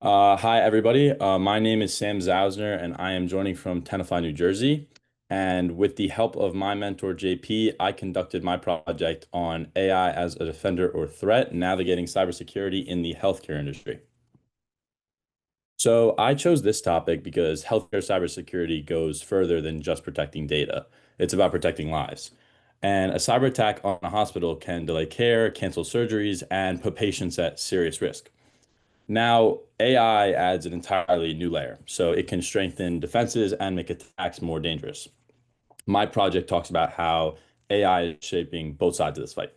Hi, everybody. My name is Sam Zausner, and I am joining from Tenafly, New Jersey. And with the help of my mentor, JP, I conducted my project on AI as a defender or threat, navigating cybersecurity in the healthcare industry. So I chose this topic because healthcare cybersecurity goes further than just protecting data. It's about protecting lives. And a cyber attack on a hospital can delay care, cancel surgeries, and put patients at serious risk. Now, AI adds an entirely new layer, so it can strengthen defenses and make attacks more dangerous. My project talks about how AI is shaping both sides of this fight.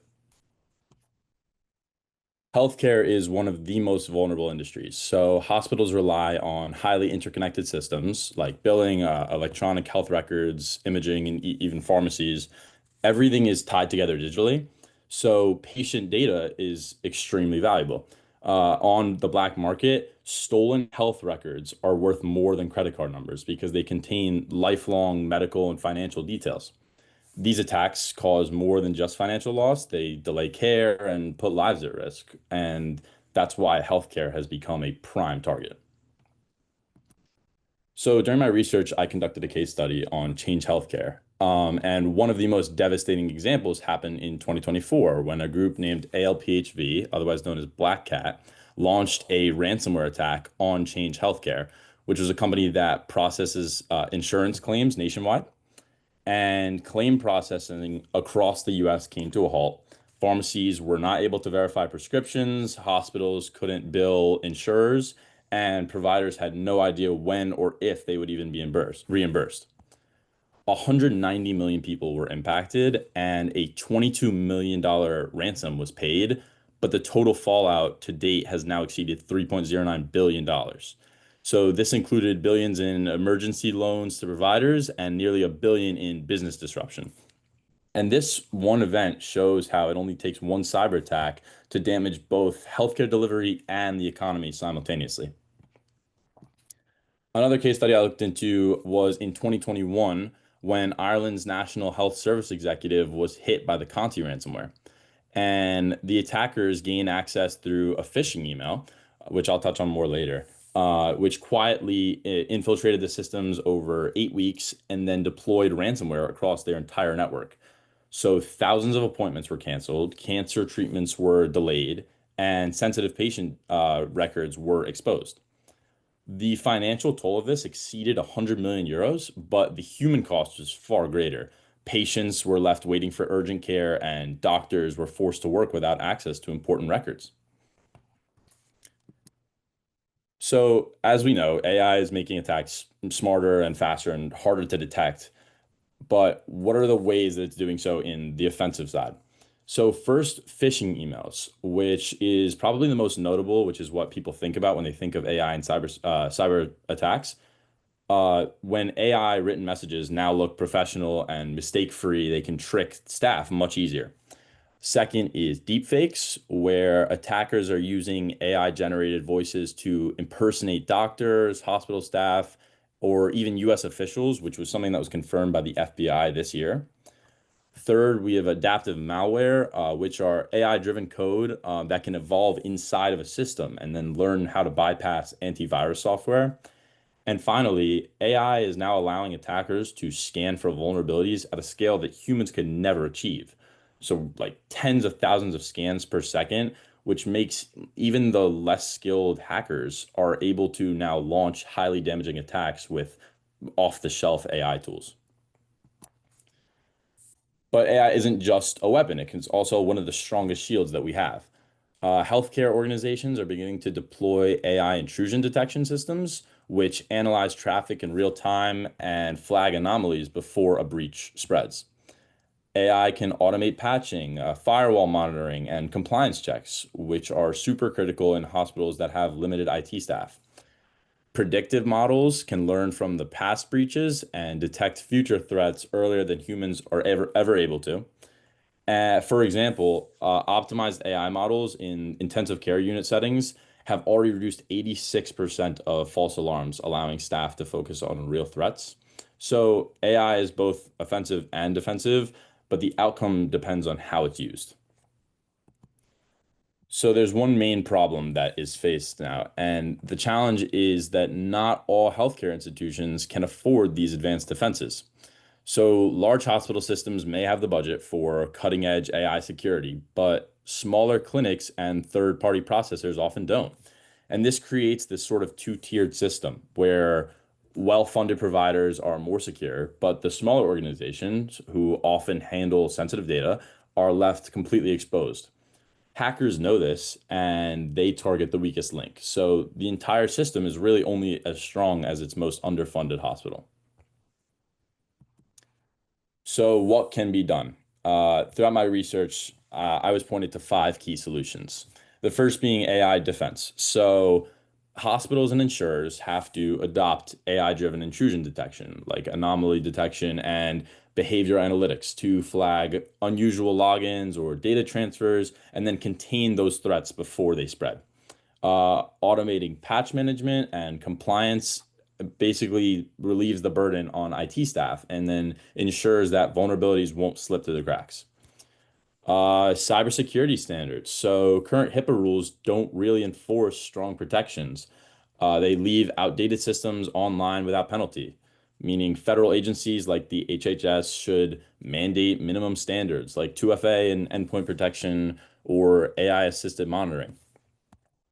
Healthcare is one of the most vulnerable industries. So, hospitals rely on highly interconnected systems like billing, electronic health records, imaging, and even pharmacies. Everything is tied together digitally. So patient data is extremely valuable. On the black market, stolen health records are worth more than credit card numbers because they contain lifelong medical and financial details. These attacks cause more than just financial loss. They delay care and put lives at risk. And that's why healthcare has become a prime target. So during my research, I conducted a case study on Change Healthcare. And one of the most devastating examples happened in 2024 when a group named ALPHV, otherwise known as Black Cat, launched a ransomware attack on Change Healthcare, which was a company that processes insurance claims nationwide. And claim processing across the US came to a halt. Pharmacies were not able to verify prescriptions, hospitals couldn't bill insurers, and providers had no idea when or if they would even be reimbursed. 190 million people were impacted, and a $22 million ransom was paid, but the total fallout to date has now exceeded $3.09 billion. So this included billions in emergency loans to providers and nearly a billion in business disruption. And this one event shows how it only takes one cyber attack to damage both healthcare delivery and the economy simultaneously. Another case study I looked into was in 2021 when Ireland's National Health Service executive was hit by the Conti ransomware. And the attackers gained access through a phishing email, which I'll touch on more later, which quietly infiltrated the systems over 8 weeks and then deployed ransomware across their entire network. So thousands of appointments were canceled, cancer treatments were delayed, and sensitive patient records were exposed. The financial toll of this exceeded 100 million euros, but the human cost was far greater. Patients were left waiting for urgent care, and doctors were forced to work without access to important records. So, as we know, AI is making attacks smarter and faster and harder to detect. But what are the ways that it's doing so in the offensive side? So, first, phishing emails, which is probably the most notable, which is what people think about when they think of AI and cyber attacks. When AI written messages now look professional and mistake-free, they can trick staff much easier. Second is deepfakes, where attackers are using AI-generated voices to impersonate doctors, hospital staff, or even US officials, which was something that was confirmed by the FBI this year. Third, we have adaptive malware, which are AI-driven code that can evolve inside of a system and then learn how to bypass antivirus software. And finally, AI is now allowing attackers to scan for vulnerabilities at a scale that humans could never achieve. So, like tens of thousands of scans per second, which makes even the less skilled hackers are able to now launch highly damaging attacks with off-the-shelf AI tools. But AI isn't just a weapon, it's also one of the strongest shields that we have. Healthcare organizations are beginning to deploy AI intrusion detection systems, which analyze traffic in real time and flag anomalies before a breach spreads. AI can automate patching, firewall monitoring, and compliance checks, which are super critical in hospitals that have limited IT staff. Predictive models can learn from the past breaches and detect future threats earlier than humans are ever able to. For example, optimized AI models in intensive care unit settings have already reduced 86% of false alarms, allowing staff to focus on real threats. So AI is both offensive and defensive, but the outcome depends on how it's used. So there's one main problem that is faced now, and the challenge is that not all healthcare institutions can afford these advanced defenses. So large hospital systems may have the budget for cutting-edge AI security, but smaller clinics and third-party processors often don't. And this creates this sort of two-tiered system where well-funded providers are more secure, but the smaller organizations who often handle sensitive data are left completely exposed. Hackers know this and they target the weakest link. So the entire system is really only as strong as its most underfunded hospital. So what can be done? Throughout my research, I was pointed to five key solutions. The first being AI defense. So hospitals and insurers have to adopt AI-driven intrusion detection, like anomaly detection and behavioral analytics to flag unusual logins or data transfers, and then contain those threats before they spread. Automating patch management and compliance basically relieves the burden on IT staff and then ensures that vulnerabilities won't slip through the cracks. Cybersecurity standards. So current HIPAA rules don't really enforce strong protections. They leave outdated systems online without penalty, meaning federal agencies like the HHS should mandate minimum standards like 2FA and endpoint protection or AI assisted monitoring.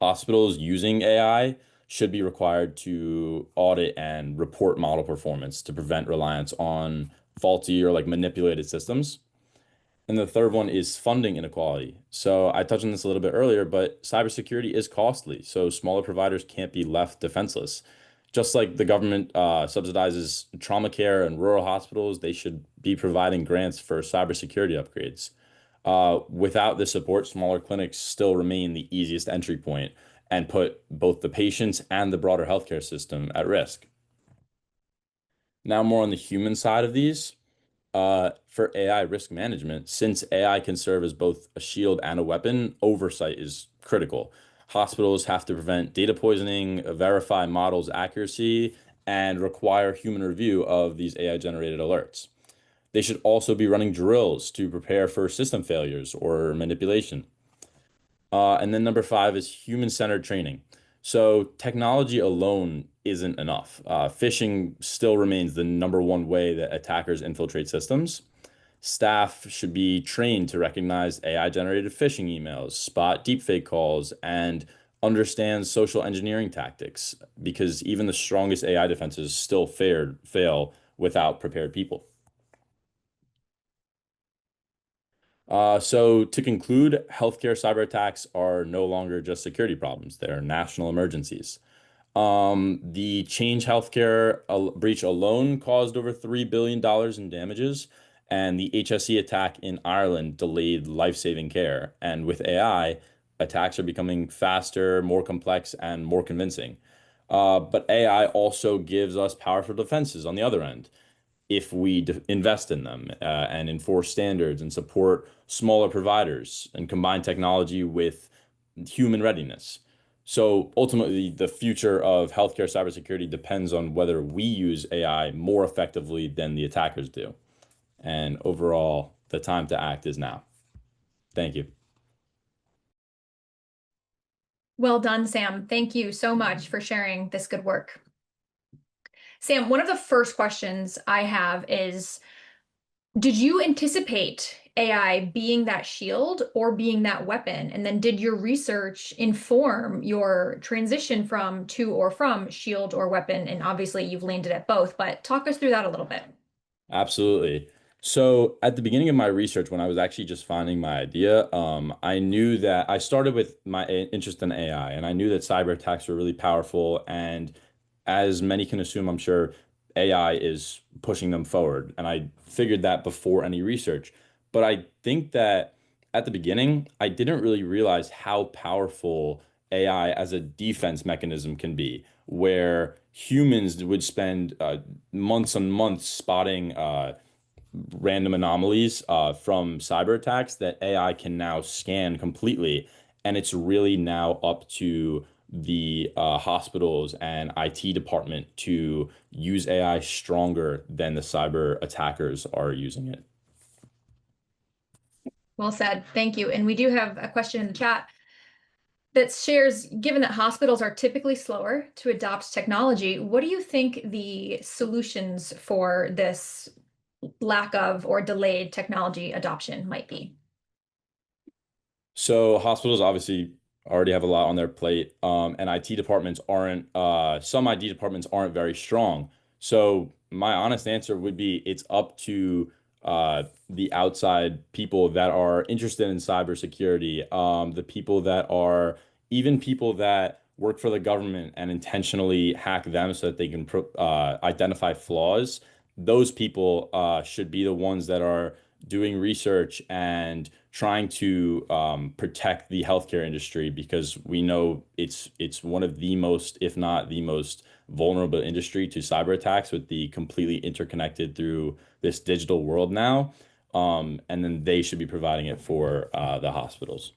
Hospitals using AI should be required to audit and report model performance to prevent reliance on faulty or like manipulated systems. And the third one is funding inequality. So I touched on this a little bit earlier, but cybersecurity is costly. So smaller providers can't be left defenseless. Just like the government subsidizes trauma care and rural hospitals, they should be providing grants for cybersecurity upgrades. Without this support, smaller clinics still remain the easiest entry point and put both the patients and the broader healthcare system at risk. Now, more on the human side of these, for AI risk management, since AI can serve as both a shield and a weapon, oversight is critical. Hospitals have to prevent data poisoning, verify models' accuracy, and require human review of these AI generated alerts. They should also be running drills to prepare for system failures or manipulation. And then number five is human-centered training. So technology alone isn't enough. Phishing still remains the number one way that attackers infiltrate systems. Staff should be trained to recognize AI-generated phishing emails, spot deepfake calls, and understand social engineering tactics, because even the strongest AI defenses still fail without prepared people. So to conclude, healthcare cyber attacks are no longer just security problems, they're national emergencies. The Change Healthcare breach alone caused over $3 billion in damages, and the HSE attack in Ireland delayed life-saving care. And with AI, attacks are becoming faster, more complex, and more convincing. But AI also gives us powerful defenses on the other end if we invest in them and enforce standards and support smaller providers and combine technology with human readiness. So ultimately, the future of healthcare cybersecurity depends on whether we use AI more effectively than the attackers do. And overall, the time to act is now. Thank you. Well done, Sam. Thank you so much for sharing this good work. Sam, one of the first questions I have is, did you anticipate AI being that shield or being that weapon? And then did your research inform your transition from to or from shield or weapon? And obviously you've landed at both, but talk us through that a little bit. Absolutely. So at the beginning of my research, when I was actually just finding my idea, I knew that I started with my interest in AI, and I knew that cyber attacks were really powerful. And as many can assume, I'm sure AI is pushing them forward. And I figured that before any research. But I think that at the beginning, I didn't really realize how powerful AI as a defense mechanism can be, where humans would spend months and months spotting random anomalies from cyber attacks that AI can now scan completely. And it's really now up to the hospitals and IT department to use AI stronger than the cyber attackers are using it. Well said. Thank you. And we do have a question in the chat. that shares, given that hospitals are typically slower to adopt technology, what do you think the solutions for this lack of or delayed technology adoption might be? So hospitals obviously already have a lot on their plate, and IT departments aren't. Some IT departments aren't very strong. So my honest answer would be it's up to the outside people that are interested in cybersecurity, the people that are even people that work for the government and intentionally hack them so that they can identify flaws. Those people should be the ones that are doing research and trying to protect the healthcare industry because we know it's one of the most, if not the most vulnerable industry to cyber attacks with the completely interconnected through this digital world now. And then they should be providing it for the hospitals.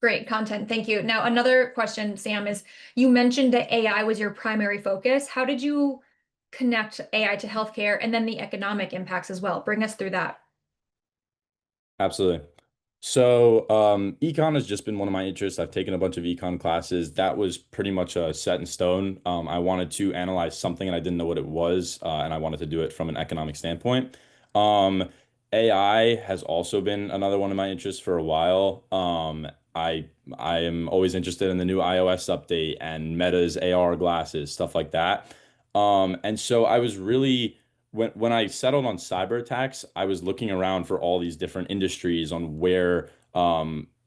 Great content. Thank you. Now, another question, Sam, is you mentioned that AI was your primary focus. How did you connect AI to healthcare and then the economic impacts as well? Bring us through that. Absolutely. So, econ has just been one of my interests. I've taken a bunch of econ classes. That was pretty much set in stone. I wanted to analyze something and I didn't know what it was, and I wanted to do it from an economic standpoint. Um, AI has also been another one of my interests for a while. I am always interested in the new iOS update and Meta's AR glasses, stuff like that. And so I was really when I settled on cyber attacks, I was looking around for all these different industries on where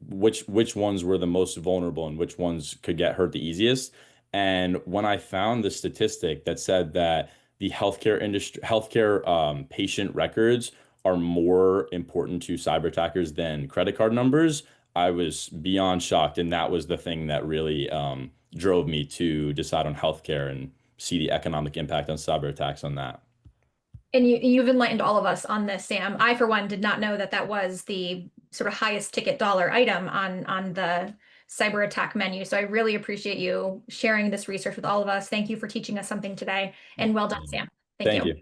which ones were the most vulnerable and which ones could get hurt the easiest. And when I found the statistic that said that the healthcare industry, healthcare patient records are more important to cyber attackers than credit card numbers, I was beyond shocked. And that was the thing that really drove me to decide on healthcare and see the economic impact on cyber attacks on that. And you've enlightened all of us on this, Sam. I, for one, did not know that that was the sort of highest ticket dollar item on the cyber attack menu. So I really appreciate you sharing this research with all of us. Thank you for teaching us something today, and well done, Sam. Thank Thank you. you.